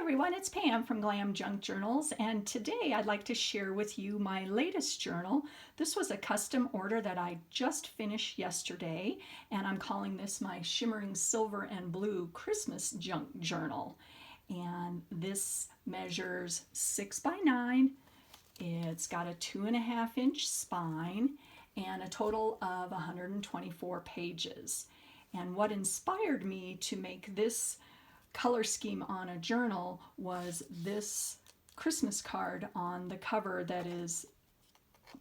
everyone, it's Pam from GlamJunkJournals, and today I'd like to share with you my latest journal. This was a custom order that I just finished yesterday, and I'm calling this my Shimmering Silver and Blue Christmas Junk Journal. And this measures 6 by 9. It's got a 2.5-inch spine and a total of 124 pages. And what inspired me to make this color scheme on a journal was this Christmas card on the cover that is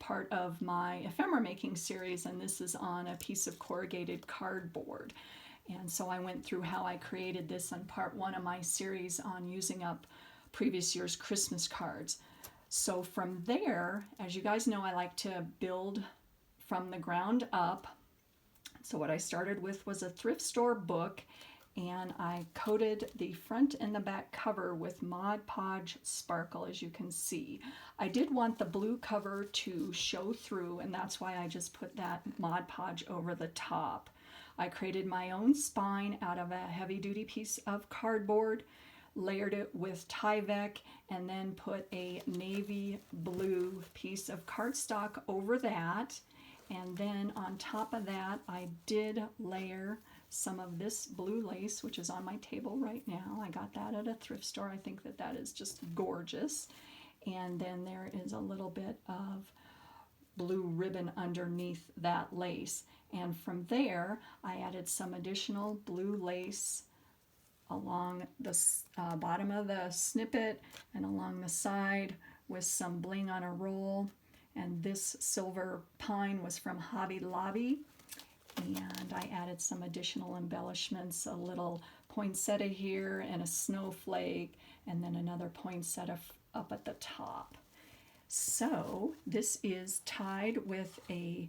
part of my ephemera making series, and this is on a piece of corrugated cardboard. And so I went through how I created this on part 1 of my series on using up previous year's Christmas cards. So from there, as you guys know, I like to build from the ground up. So what I started with was a thrift store book, and I coated the front and the back cover with Mod Podge sparkle, as you can see. I did want the blue cover to show through, and that's why I just put that Mod Podge over the top. I created my own spine out of a heavy-duty piece of cardboard, layered it with Tyvek, and then put a navy blue piece of cardstock over that. And then on top of that, I did layer some of this blue lace, which is on my table right now. I got that at a thrift store. I think that that is just gorgeous. And then there is a little bit of blue ribbon underneath that lace. And from there, I added some additional blue lace along the bottom of the snippet and along the side with some bling on a roll. And this silver pine was from Hobby Lobby. And I added some additional embellishments, a little poinsettia here and a snowflake, and then another poinsettia up at the top. So this is tied with a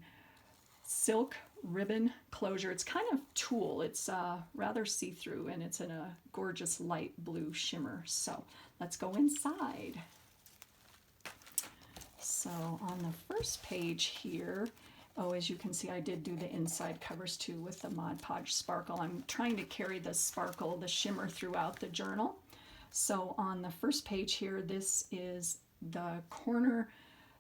silk ribbon closure. It's kind of tulle. It's rather see-through, and it's in a gorgeous light blue shimmer. So let's go inside. So on the first page here, as you can see, I did do the inside covers too with the Mod Podge sparkle. I'm trying to carry the sparkle, the shimmer throughout the journal. So on the first page here, this is the corner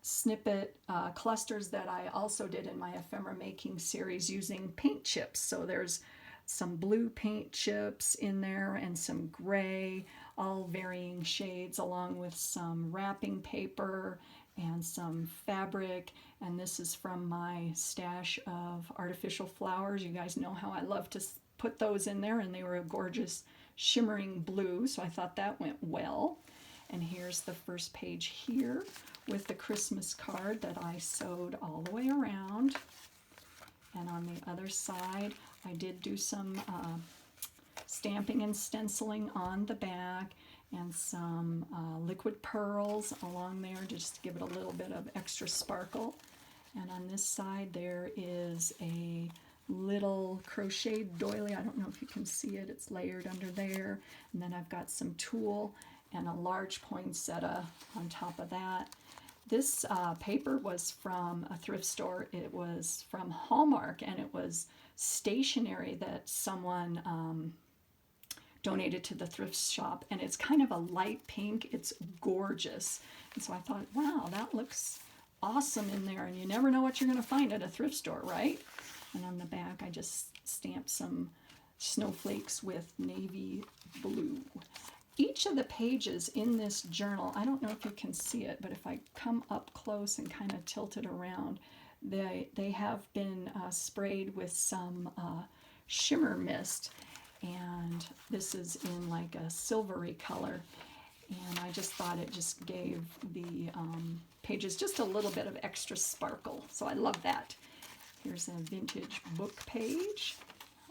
snippet clusters that I also did in my ephemera making series using paint chips. So there's some blue paint chips in there and some gray, all varying shades, along with some wrapping paper and some fabric. And this is from my stash of artificial flowers. You guys know how I love to put those in there, and they were a gorgeous shimmering blue, so I thought that went well. And here's the first page here with the Christmas card that I sewed all the way around. And on the other side, I did do some stamping and stenciling on the back, and some liquid pearls along there just to give it a little bit of extra sparkle. And on this side there is a little crocheted doily. I don't know if you can see it. It's layered under there. And then I've got some tulle and a large poinsettia on top of that. This paper was from a thrift store. It was from Hallmark, and it was stationery that someone donated to the thrift shop, and it's kind of a light pink. It's gorgeous. And so I thought, wow, that looks awesome in there, and you never know what you're going to find at a thrift store, right? And on the back, I just stamped some snowflakes with navy blue. Each of the pages in this journal, I don't know if you can see it, but if I come up close and kind of tilt it around, they have been sprayed with some shimmer mist. And this is in like a silvery color, and I just thought it just gave the pages just a little bit of extra sparkle, so I love that. Here's a vintage book page.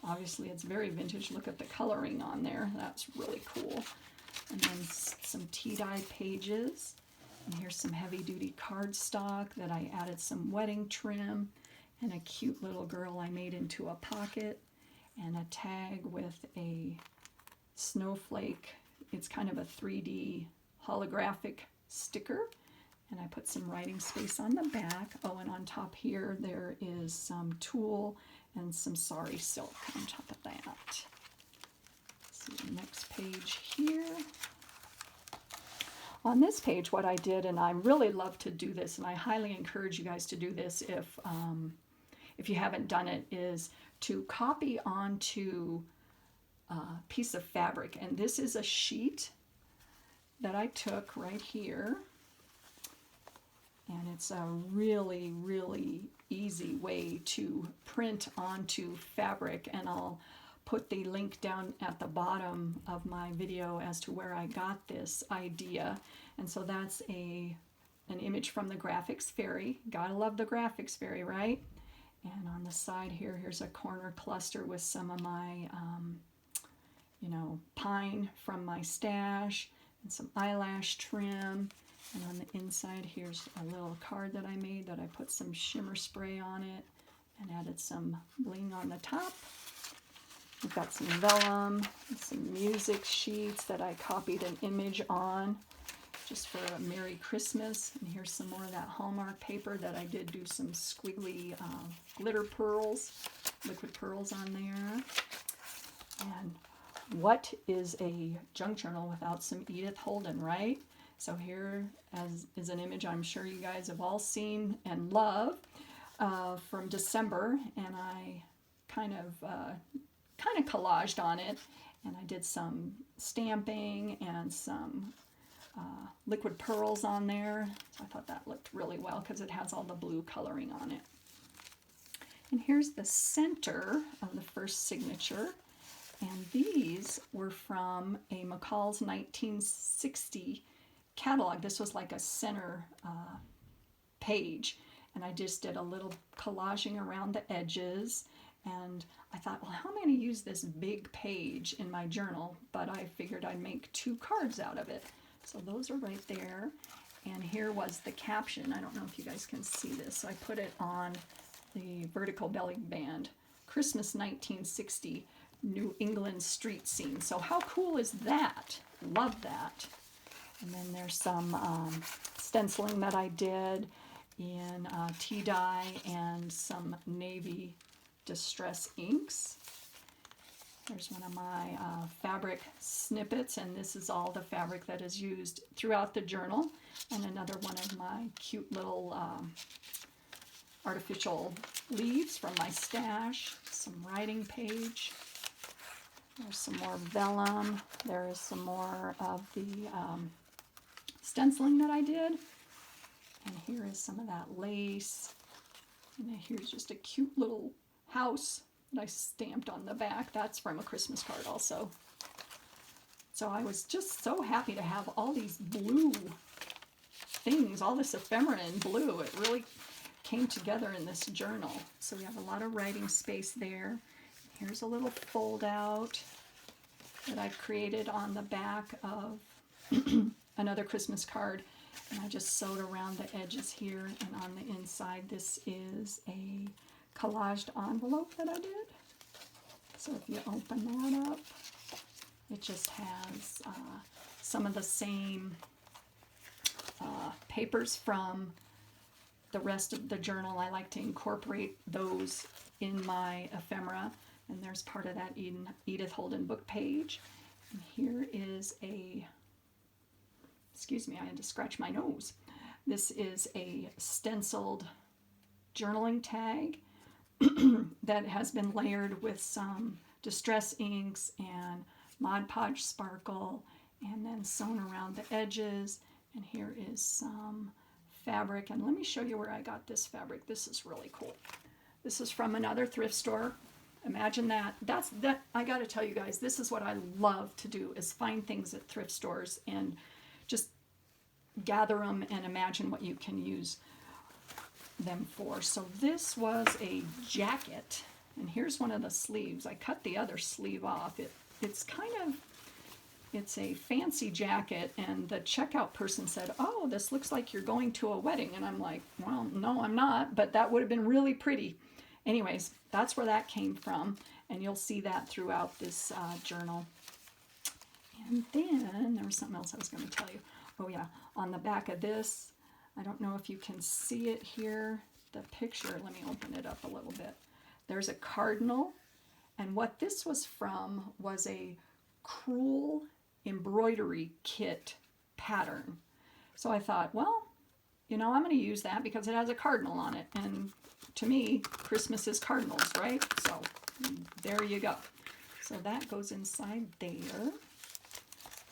Obviously it's very vintage. Look at the coloring on there. That's really cool. And then some tea-dyed pages, and here's some heavy-duty cardstock that I added some wedding trim, and a cute little girl I made into a pocket, and a tag with a snowflake. It's kind of a 3D holographic sticker. And I put some writing space on the back. Oh, and on top here, there is some tulle and some sari silk on top of that. Let's see the next page here. On this page, what I did, and I really love to do this, and I highly encourage you guys to do this if you haven't done it, is to copy onto a piece of fabric. And this is a sheet that I took right here. And it's a really, really easy way to print onto fabric. And I'll put the link down at the bottom of my video as to where I got this idea. And so that's an image from the Graphics Fairy. Gotta love the Graphics Fairy, right? And on the side here, here's a corner cluster with some of my, pine from my stash and some eyelash trim. And on the inside, here's a little card that I made that I put some shimmer spray on it and added some bling on the top. We've got some vellum, and some music sheets that I copied an image on just for a Merry Christmas. And here's some more of that Hallmark paper that I did do some squiggly glitter pearls, liquid pearls on there. And what is a junk journal without some Edith Holden, right? So here is an image I'm sure you guys have all seen and love from December, and I kind of collaged on it, and I did some stamping and some liquid pearls on there. So I thought that looked really well because it has all the blue coloring on it. And here's the center of the first signature, and these were from a McCall's 1960 catalog. This was like a center page, and I just did a little collaging around the edges, and I thought, well, how am I going to use this big page in my journal? But I figured I'd make 2 cards out of it. So those are right there, and here was the caption. I don't know if you guys can see this. So I put it on the vertical belly band, Christmas 1960, New England street scene. So how cool is that? Love that. And then there's some stenciling that I did in tea dye and some navy distress inks. There's one of my fabric snippets, and this is all the fabric that is used throughout the journal. And another one of my cute little artificial leaves from my stash. Some writing page. There's some more vellum. There is some more of the stenciling that I did. And here is some of that lace. And then here's just a cute little house that I stamped on the back. That's from a Christmas card also. So I was just so happy to have all these blue things, all this ephemera in blue. It really came together in this journal. So we have a lot of writing space there. Here's a little fold out that I've created on the back of another Christmas card. And I just sewed around the edges here, and on the inside this is a collaged envelope that I did. So if you open that up, it just has some of the same papers from the rest of the journal. I like to incorporate those in my ephemera, and there's part of that Edith Holden book page. And here is a, excuse me, I had to scratch my nose. This is a stenciled journaling tag that has been layered with some distress inks and Mod Podge sparkle, and then sewn around the edges. And here is some fabric, and let me show you where I got this fabric. This is really cool. This is from another thrift store. Imagine that. I got to tell you guys, this is what I love to do, is find things at thrift stores and just gather them and imagine what you can use them for. So this was a jacket, and here's one of the sleeves. I cut the other sleeve off. It's a fancy jacket, and the checkout person said, "Oh, this looks like you're going to a wedding." And I'm like, well, no, I'm not, but that would have been really pretty. Anyways, that's where that came from, and you'll see that throughout this journal. And then there was something else I was going to tell you. Oh yeah, on the back of this, I don't know if you can see it here, the picture. Let me open it up a little bit. There's a cardinal, and what this was from was a crewel embroidery kit pattern. So I thought, well, you know, I'm going to use that because it has a cardinal on it. And to me, Christmas is cardinals, right? So there you go. So that goes inside there.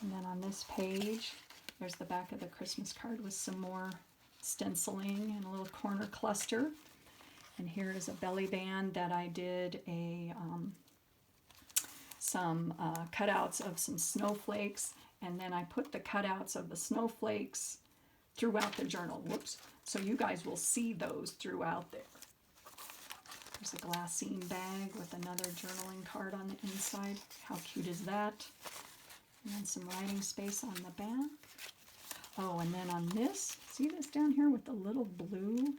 And then on this page, there's the back of the Christmas card with some more stenciling and a little corner cluster. And here is a belly band that I did some cutouts of some snowflakes, and then I put the cutouts of the snowflakes throughout the journal. Whoops. So you guys will see those throughout there. There's a glassine bag with another journaling card on the inside. How cute is that? And then some writing space on the back. Oh, and then on this, see this down here with the little blue?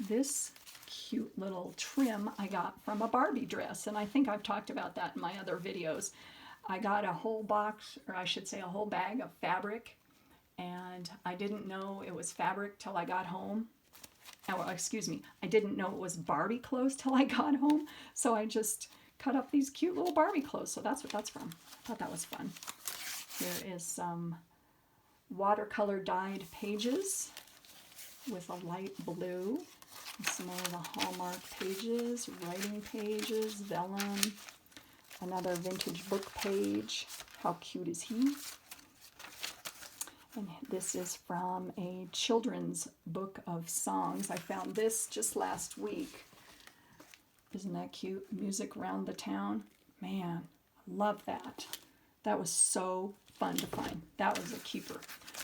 This cute little trim I got from a Barbie dress, and I think I've talked about that in my other videos. I got a whole box, or I should say a whole bag of fabric, and I didn't know it was fabric till I got home. Oh, excuse me, I didn't know it was Barbie clothes till I got home, so I just cut up these cute little Barbie clothes, so that's what that's from. I thought that was fun. Here is some watercolor dyed pages with a light blue. Some of the Hallmark pages, writing pages, vellum, another vintage book page. How cute is he? And this is from a children's book of songs. I found this just last week. Isn't that cute? Music Round the Town. Man, I love that. That was so fun to find. That was a keeper.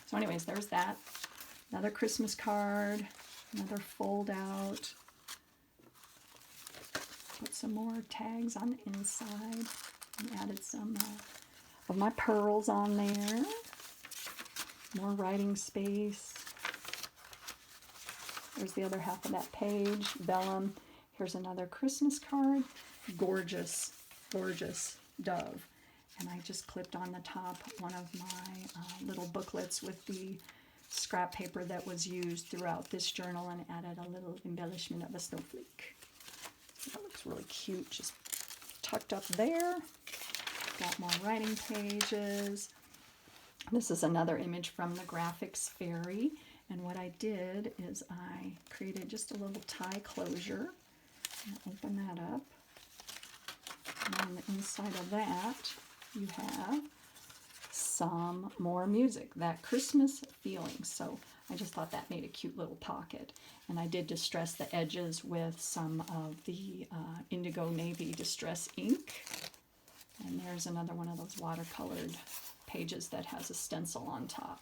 So anyways, there's that. Another Christmas card. Another fold out. Put some more tags on the inside. And added some of my pearls on there. More writing space. There's the other half of that page. Vellum. Here's another Christmas card. Gorgeous, gorgeous dove. And I just clipped on the top one of my little booklets with the scrap paper that was used throughout this journal and added a little embellishment of a snowflake. That looks really cute, just tucked up there. Got more writing pages. This is another image from the Graphics Fairy, and what I did is I created just a little tie closure. I'll open that up. And on the inside of that, you have some more music, that Christmas feeling. So I just thought that made a cute little pocket. And I did distress the edges with some of the indigo navy distress ink. And there's another one of those watercolored pages that has a stencil on top.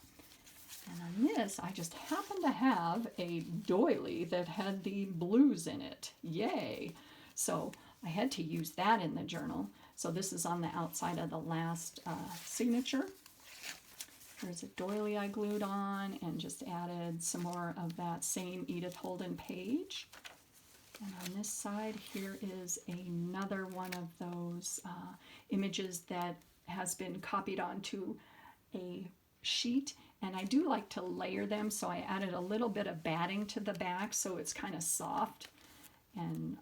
And on this, I just happened to have a doily that had the blues in it. Yay! So I had to use that in the journal. So this is on the outside of the last signature. There's a doily I glued on and just added some more of that same Edith Holden page. And on this side here is another one of those images that has been copied onto a sheet. And I do like to layer them, so I added a little bit of batting to the back so it's kind of soft and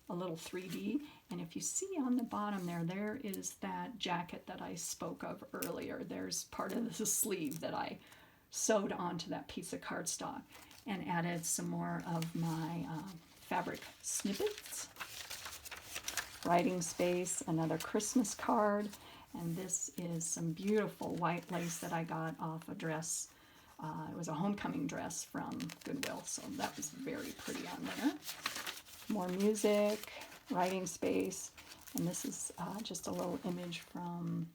a little 3D. And if you see on the bottom there, there is that jacket that I spoke of earlier. There's part of the sleeve that I sewed onto that piece of cardstock and added some more of my fabric snippets. Writing space, another Christmas card, and this is some beautiful white lace that I got off a dress. It was a homecoming dress from Goodwill, so that was very pretty on there. More music, writing space, and this is just a little image from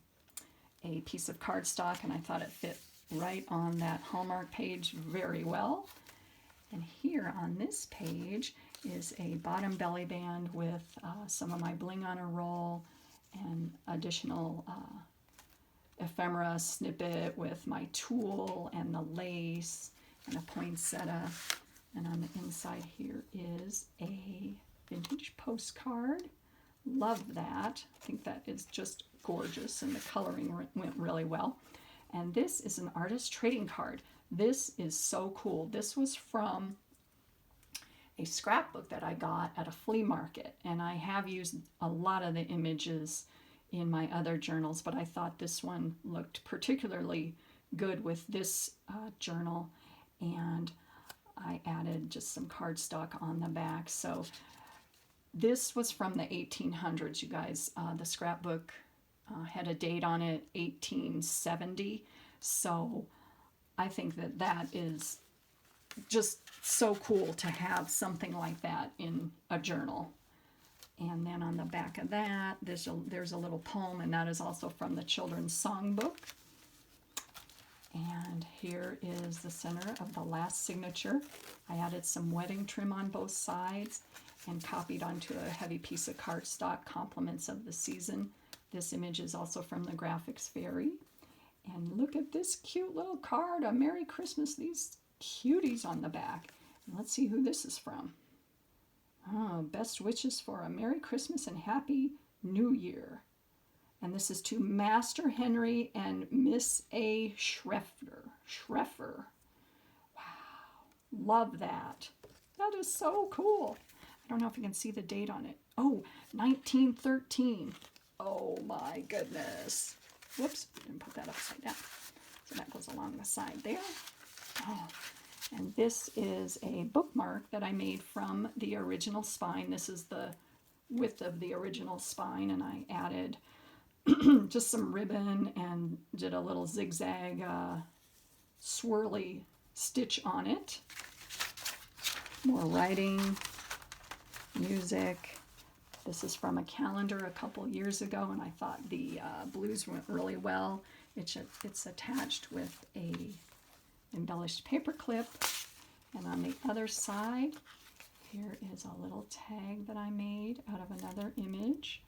a piece of cardstock, and I thought it fit right on that Hallmark page very well. And here on this page is a bottom belly band with some of my bling on a roll and additional ephemera snippet with my tulle and the lace and a poinsettia. And on the inside here is a vintage postcard. Love that. I think that is just gorgeous, and the coloring went really well. And this is an artist trading card. This is so cool. This was from a scrapbook that I got at a flea market, and I have used a lot of the images in my other journals, but I thought this one looked particularly good with this journal. And I added just some cardstock on the back. So this was from the 1800s, you guys. The scrapbook had a date on it, 1870. So I think that that is just so cool to have something like that in a journal. And then on the back of that, there's a little poem, and that is also from the children's songbook. And here is the center of the last signature. I added some wedding trim on both sides and copied onto a heavy piece of cardstock, compliments of the season. This image is also from the Graphics Fairy. And look at this cute little card, a Merry Christmas, these cuties on the back. And let's see who this is from. Oh, best wishes for a Merry Christmas and Happy New Year. And this is to Master Henry and Miss A. Schreffer. Wow, love that. That is so cool. I don't know if you can see the date on it. Oh, 1913. Oh my goodness. Whoops, didn't put that upside down. So that goes along the side there. Oh, and this is a bookmark that I made from the original spine. This is the width of the original spine, and I added just some ribbon and did a little zigzag swirly stitch on it. More writing, music. This is from a calendar a couple years ago, and I thought the blues went really well. It's attached with a embellished paper clip, and on the other side, here is a little tag that I made out of another image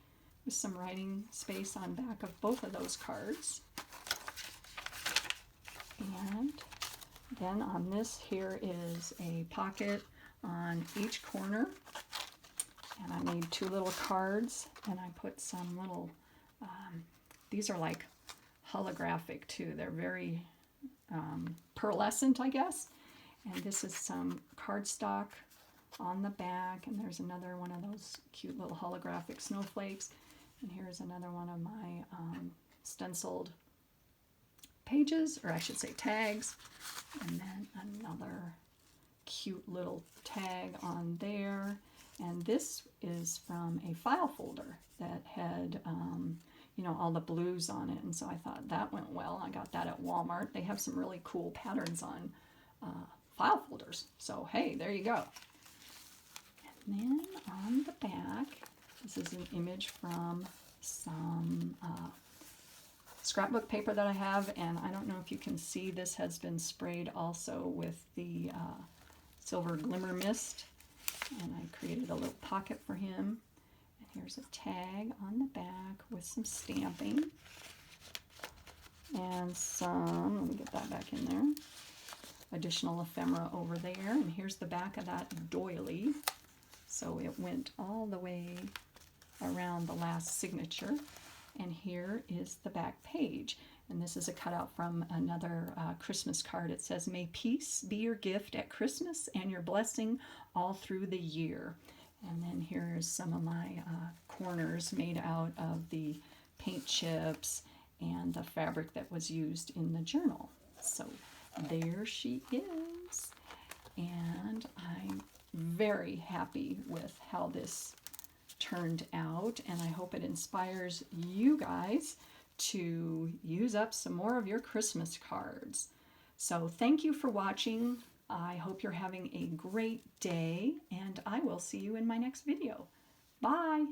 with some writing space on back of both of those cards. And then on this here is a pocket on each corner, and I made two little cards, and I put some little, these are like holographic too. They're very pearlescent, I guess. And this is some cardstock on the back, and there's another one of those cute little holographic snowflakes. And here's another one of my stenciled pages, or I should say tags. And then another cute little tag on there. And this is from a file folder that had, you know, all the blues on it. And so I thought that went well. I got that at Walmart. They have some really cool patterns on file folders. So, hey, there you go. And then on the back, this is an image from some scrapbook paper that I have, and I don't know if you can see, this has been sprayed also with the silver glimmer mist, and I created a little pocket for him. And here's a tag on the back with some stamping and some, let me get that back in there, additional ephemera over there. And here's the back of that doily. So it went all the way around the last signature. And here is the back page. And this is a cutout from another Christmas card. It says, "May peace be your gift at Christmas and your blessing all through the year." And then here's some of my corners made out of the paint chips and the fabric that was used in the journal. So there she is. And I'm very happy with how this turned out, and I hope it inspires you guys to use up some more of your Christmas cards. So thank you for watching. I hope you're having a great day, and I will see you in my next video. Bye!